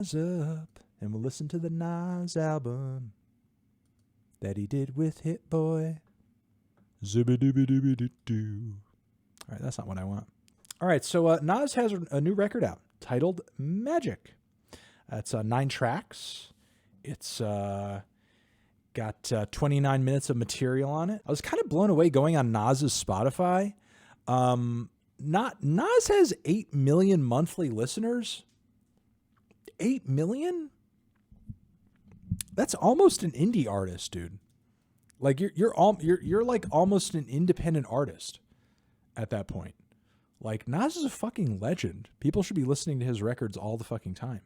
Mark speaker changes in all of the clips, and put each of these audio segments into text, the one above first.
Speaker 1: Up, and we'll listen to the Nas album that he did with Hit Boy. Zibba-dibba-dibba-doo. All right, that's not what I want. All right, so Nas has a new record out titled Magic. It's 9 tracks. It's got 29 minutes of material on it. I was kind of blown away going on Nas's Spotify. Nas has 8 million monthly listeners. 8 million? That's almost an indie artist, dude. Like you're like almost an independent artist at that point. Like Nas is a fucking legend. People should be listening to his records all the fucking time.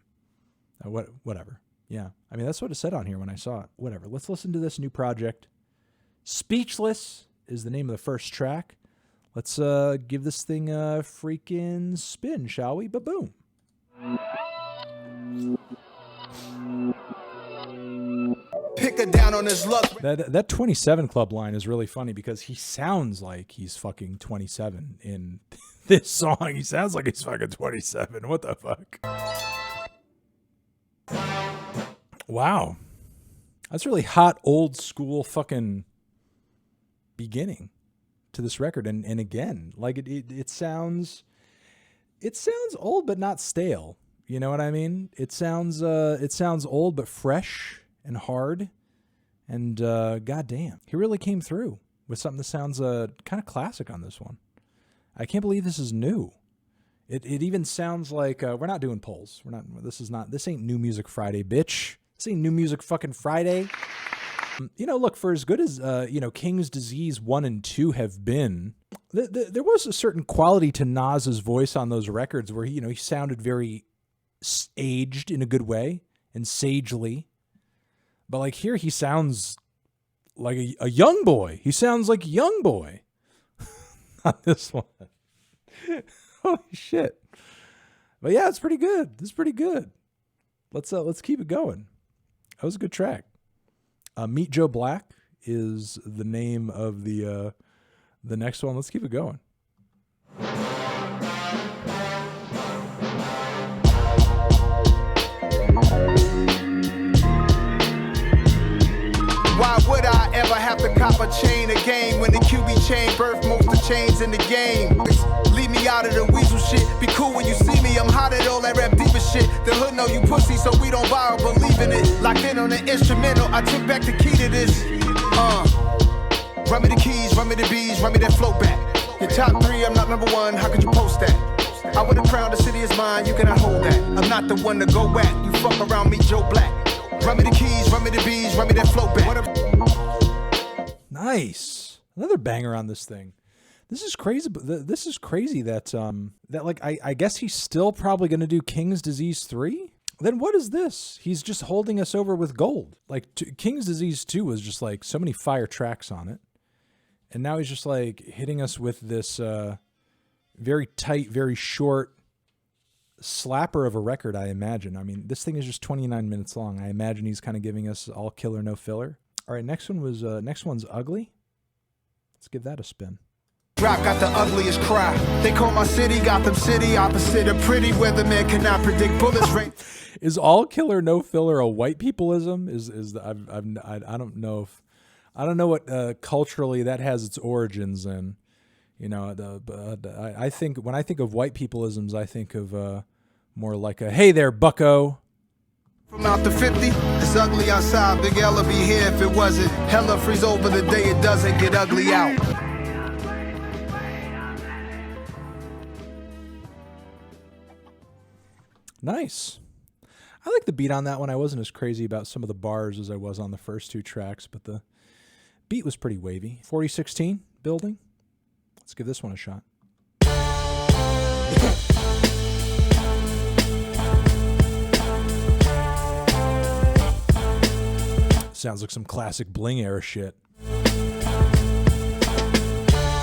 Speaker 1: Whatever. Yeah. I mean, that's what it said on here when I saw it. Whatever. Let's listen to this new project. Speechless is the name of the first track. Let's give this thing a freaking spin, shall we? Ba-boom.
Speaker 2: Pick her down on his luck.
Speaker 1: That 27 Club line is really funny because he sounds like he's fucking 27 in this song. He sounds like he's fucking 27. What the fuck? Wow. That's really hot, old school fucking beginning to this record. And again, like it sounds old but not stale. You know what I mean? It sounds old but fresh and hard. And goddamn, he really came through with something that sounds kind of classic on this one. I can't believe this is new. It even sounds like we're not doing polls. This ain't New Music Friday, bitch. This ain't New Music fucking Friday. Look, for as good as King's Disease 1 and 2 have been, there was a certain quality to Nas's voice on those records where he sounded very aged in a good way and sagely. But like here, he sounds like a young boy. He sounds like young boy on this one. Holy shit! But yeah, it's pretty good. This is pretty good. Let's keep it going. That was a good track. Meet Joe Black is the name of the next one. Let's keep it going.
Speaker 2: Why would I ever have to cop a chain again when the QB chain birthed most of chains in the game? Leave me out of the weasel shit. Be cool when you see me. I'm hot at all that rap deeper shit. The hood know you pussy, so we don't borrow, believe in it. Locked in on the instrumental, I took back the key to this. Run me the keys, run me the bees, run me that flow back. Your top 3, I'm not number 1, how could you post that? I would have crowned the city is mine, you cannot hold that. I'm not the one to go back, you fuck around me, Joe Black. Run me the keys, run me the bees, run me that flow back.
Speaker 1: Nice. Another banger on this thing. This is crazy. This is crazy that like I guess he's still probably going to do King's Disease 3. Then what is this? He's just holding us over with gold. Like King's Disease 2 was just like so many fire tracks on it. And now he's just like hitting us with this very tight, very short slapper of a record, I imagine. I mean, this thing is just 29 minutes long. I imagine he's kind of giving us all killer, no filler. All right, next one's Ugly. Let's give that a spin.
Speaker 2: Rock got the ugliest cry. They call my city Gotham City, opposite of pretty. Weatherman cannot predict bullets rain.
Speaker 1: Is all killer, no filler a white peopleism? I don't know what culturally that has its origins in. I think when I think of white peopleisms, I think of more like a hey there, bucko.
Speaker 2: From out the 50, it's ugly outside. Big L would be here if it wasn't. Hella freeze over the day it doesn't get ugly out.
Speaker 1: Nice. I like the beat on that one. I wasn't as crazy about some of the bars as I was on the first 2 tracks, but the beat was pretty wavy. 4016 building. Let's give this one a shot. Sounds like some classic Bling era shit.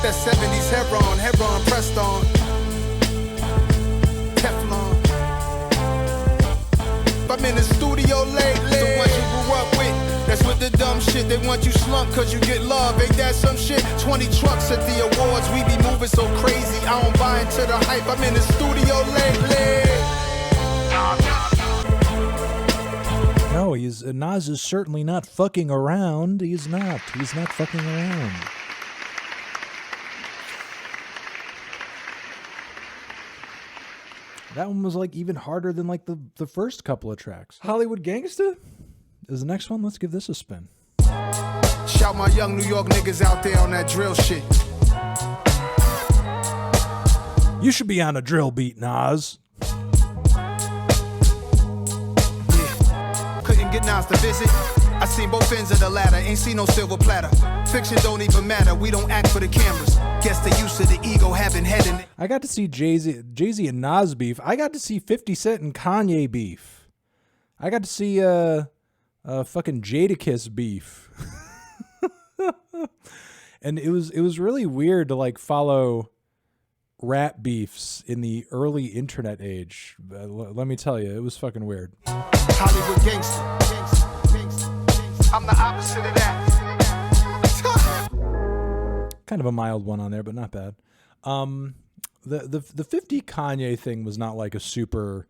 Speaker 2: That 70s Heron pressed on. Teflon. I'm in the studio lately. The ones you grew up with, that's with the dumb shit. They want you slump cause you get love, ain't that some shit? 20 trucks at the awards, we be moving so crazy. I don't buy into the hype, I'm in the studio lately.
Speaker 1: Nas is certainly not fucking around. He's not fucking around. That one was like even harder than like the first couple of tracks. Hollywood Gangsta is the next one. Let's give this a spin.
Speaker 2: Shout my young New York niggas out there on that drill shit.
Speaker 1: You should be on a drill beat, Nas.
Speaker 2: Yeah. Couldn't get Nas to visit. I seen both ends of the ladder. Ain't seen no silver platter. Fiction don't even matter. We don't act for the cameras. Guess the use of the ego having head in it.
Speaker 1: I got to see Jay-Z and Nas beef. I got to see 50 Cent and Kanye beef. I got to see fucking Jadakiss beef. And it was really weird to like follow rap beefs in the early internet age. Let me tell you, it was fucking weird.
Speaker 2: Hollywood Gangsta. I'm the opposite of that.
Speaker 1: Kind of a mild one on there, but not bad. The 50 Kanye thing was not like a super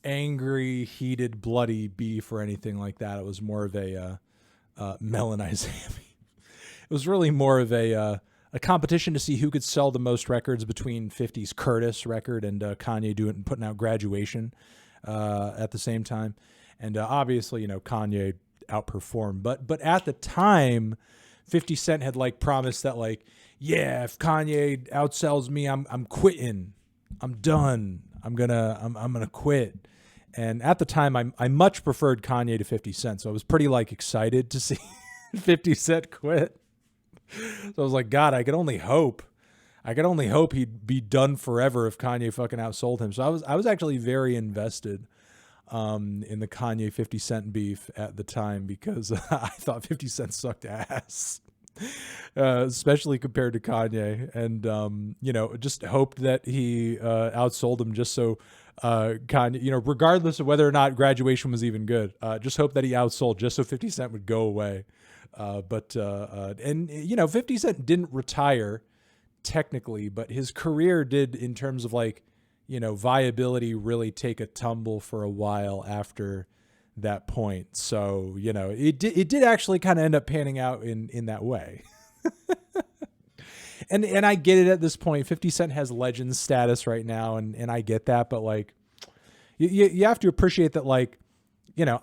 Speaker 1: angry, heated, bloody beef or anything like that. It was more of a Melanize. It was really more of a competition to see who could sell the most records between 50's Curtis record and Kanye putting out Graduation at the same time. And obviously, Kanye outperformed. But at the time, 50 Cent had like promised that like, yeah, if Kanye outsells me, I'm quitting. I'm done. I'm gonna quit. And at the time, I much preferred Kanye to 50 Cent, so I was pretty like excited to see 50 Cent quit. So I was like, God, I could only hope he'd be done forever if Kanye fucking outsold him. So I was actually very invested in the Kanye 50 Cent beef at the time because I thought 50 Cent sucked ass, especially compared to Kanye, and just hoped that he outsold him just so Kanye, regardless of whether or not Graduation was even good, just hope that he outsold just so 50 Cent would go away. But 50 Cent didn't retire technically, but his career did in terms of like, viability really take a tumble for a while after that point. So, it did actually kind of end up panning out in that way. and I get it at this point. 50 Cent has legend status right now, and I get that, but like you have to appreciate that, like,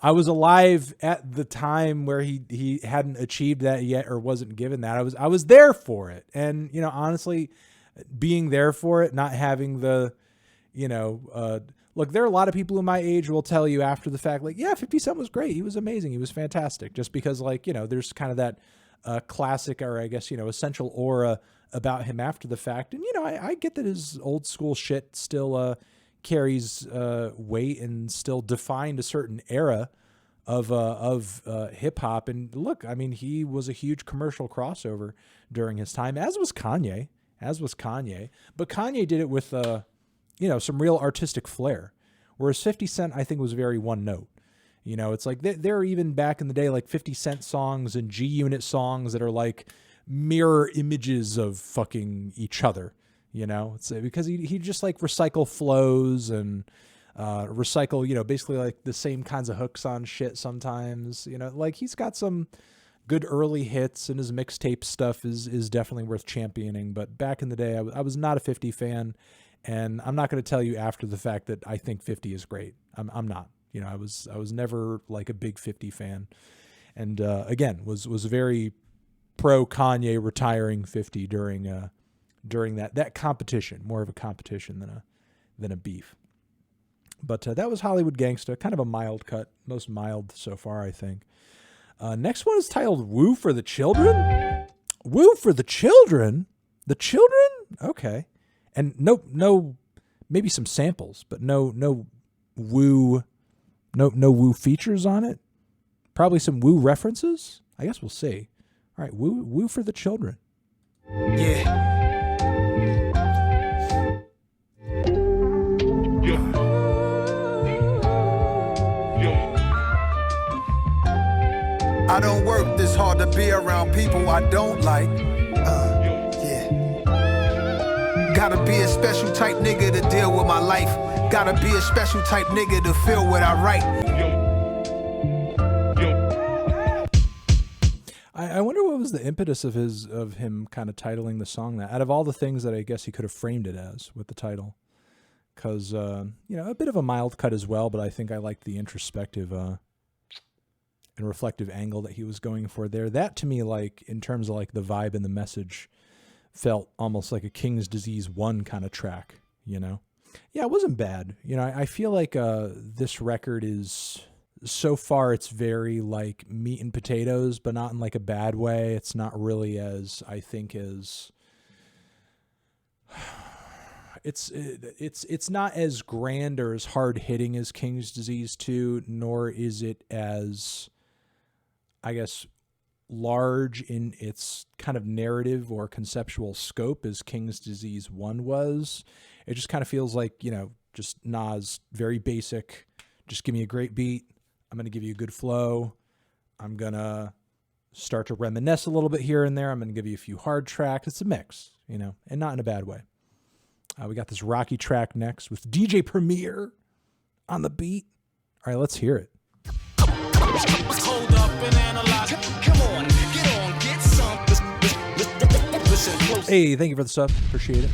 Speaker 1: I was alive at the time where he hadn't achieved that yet or wasn't given that. I was there for it. And, honestly, being there for it, not having the, look, there are a lot of people in my age who will tell you after the fact, like, yeah, 50 Cent was great. He was amazing. He was fantastic. Just because, like, there's kind of that classic, or I guess, essential aura about him after the fact. And, I get that his old school shit still carries weight and still defined a certain era of hip hop. And look, I mean, he was a huge commercial crossover during his time, as was Kanye. But Kanye did it with some real artistic flair, whereas 50 Cent, I think, was very one note. It's like there are even back in the day like 50 Cent songs and G-Unit songs that are like mirror images of fucking each other. It's because he just like recycle flows and recycle, basically like the same kinds of hooks on shit sometimes. Like he's got some good early hits, and his mixtape stuff is definitely worth championing. But back in the day, I was not a 50 fan, and I'm not going to tell you after the fact that I think 50 is great. I'm not. I was never like a big 50 fan, and again was very pro Kanye retiring 50 during that competition, more of a competition than a beef. But that was Hollywood Gangsta, kind of a mild cut, most mild so far, I think. Next one is titled "Woo for the Children." Woo for the Children? The children? Okay. And no, maybe some samples, but no woo, no woo features on it. Probably some woo references. I guess we'll see. All right, woo for the children.
Speaker 2: Yeah. I don't work this hard to be around people I don't like. Gotta be a special type nigga to deal with my life. Gotta be a special type nigga to feel what I write.
Speaker 1: was the impetus of him kind of titling the song that, out of all the things that I guess he could have framed it as with the title? Because, you know, a bit of a mild cut as well, but I think I liked the introspective and reflective angle that he was going for there. That, to me, like, in terms of, like, the vibe and the message, felt almost like a King's Disease 1 kind of track, you know? Yeah, it wasn't bad. You know, I feel like this record is, so far, it's very, like, meat and potatoes, but not in, like, a bad way. It's not really as, I think, as... It's not as grand or as hard-hitting as King's Disease 2, nor is it as, I guess, large in its kind of narrative or conceptual scope as King's Disease 1 was. It just kind of feels like, you know, just Nas, very basic, just give me a great beat, I'm going to give you a good flow, I'm going to start to reminisce a little bit here and there, I'm going to give you a few hard tracks. It's a mix, you know, and not in a bad way. We got this rocky track next with DJ Premier on the beat. All right, let's hear it.
Speaker 3: Hold up and analyze. Come on, get some. Listen close.
Speaker 1: Hey, thank you for the sub. Appreciate it.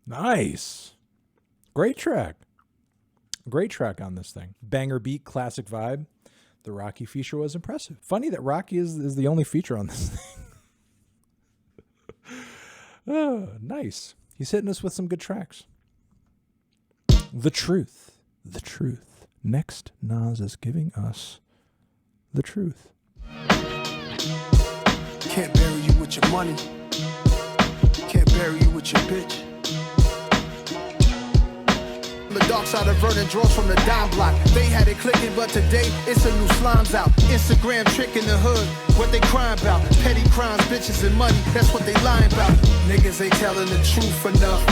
Speaker 1: Nice. Great track. Great track on this thing. Banger beat, classic vibe. The Rocky feature was impressive. Funny that Rocky is the only feature on this thing. Oh, nice. He's hitting us with some good tracks. The Truth. The Truth. Next, Nas is giving us The Truth.
Speaker 2: Can't bury you with your money. Can't bury you with your bitch. The dark side of Vernon draws from the dime block. They had it clicking, but today it's a new slimes out. Instagram trick in the hood, what they crying about? Petty crimes, bitches, and money, that's what they lying about. Niggas ain't telling the truth enough.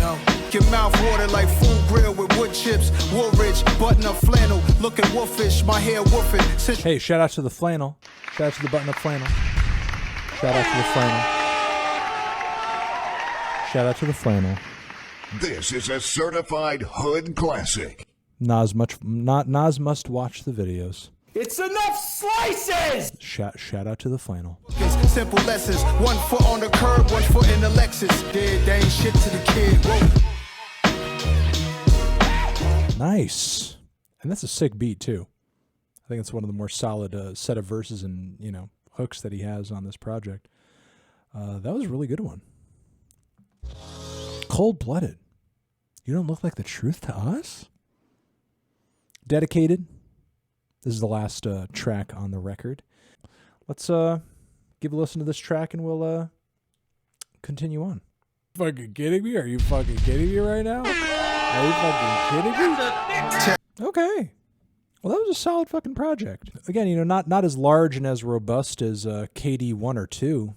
Speaker 2: No. Your mouth water like food grill with wood chips. Woolridge, button up flannel, looking wolfish, my hair woofing.
Speaker 1: Hey, shout out to the flannel. Shout out to the button up flannel. Shout out to the flannel. Shout out to the flannel.
Speaker 4: This is a certified hood classic.
Speaker 1: Nas must watch the videos.
Speaker 3: It's enough slices!
Speaker 1: Shout out to the flannel.
Speaker 2: Simple lessons, 1 foot on the curb, 1 foot in the Lexus. Dead, they ain't shit to the kid. Whoa.
Speaker 1: Nice. And that's a sick beat too. I think it's one of the more solid set of verses and, you know, hooks that he has on this project. That was a really good one. Cold-blooded. You don't look like the truth to us? Dedicated. This is the last track on the record. Let's give a listen to this track and we'll continue on. Fucking kidding me? Are you fucking kidding me right now? Are you fucking kidding me? Okay. Well, that was a solid fucking project. Again, you know, not as large and as robust as KD 1 or 2.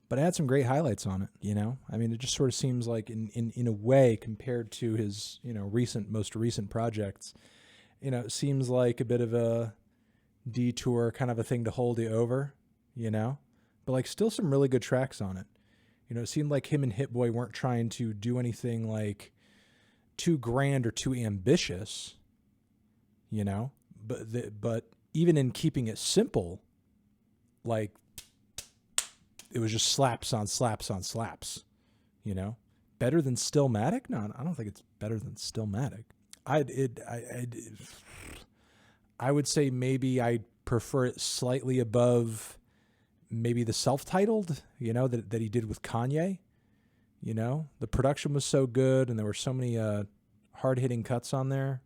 Speaker 1: But it had some great highlights on it, you know? I mean, it just sort of seems like in a way, compared to his, you know, most recent projects, you know, it seems like a bit of a detour, kind of a thing to hold you over, you know? But, like, still some really good tracks on it. You know, it seemed like him and Hit Boy weren't trying to do anything, like, too grand or too ambitious, you know? But even in keeping it simple, like, it was just slaps on slaps on slaps, you know? Better than Stillmatic? No, I don't think it's better than Stillmatic. I would say maybe I prefer it slightly above maybe the self-titled, you know, that he did with Kanye. You know, the production was so good and there were so many hard-hitting cuts on there,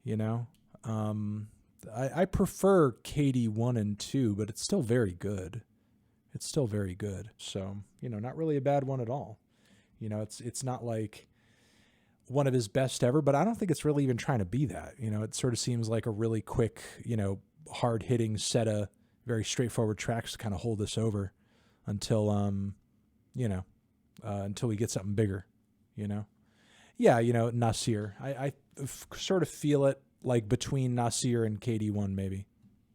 Speaker 1: you know. I prefer KD 1 and 2, but it's still very good. It's still very good. So, you know, not really a bad one at all. You know, it's not like one of his best ever, but I don't think it's really even trying to be that. You know, it sort of seems like a really quick, you know, hard-hitting set of very straightforward tracks to kind of hold us over until, you know, until we get something bigger, you know. Yeah, you know, Nasir. I sort of feel it like between Nasir and KD1 maybe,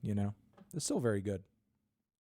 Speaker 1: you know. It's still very good.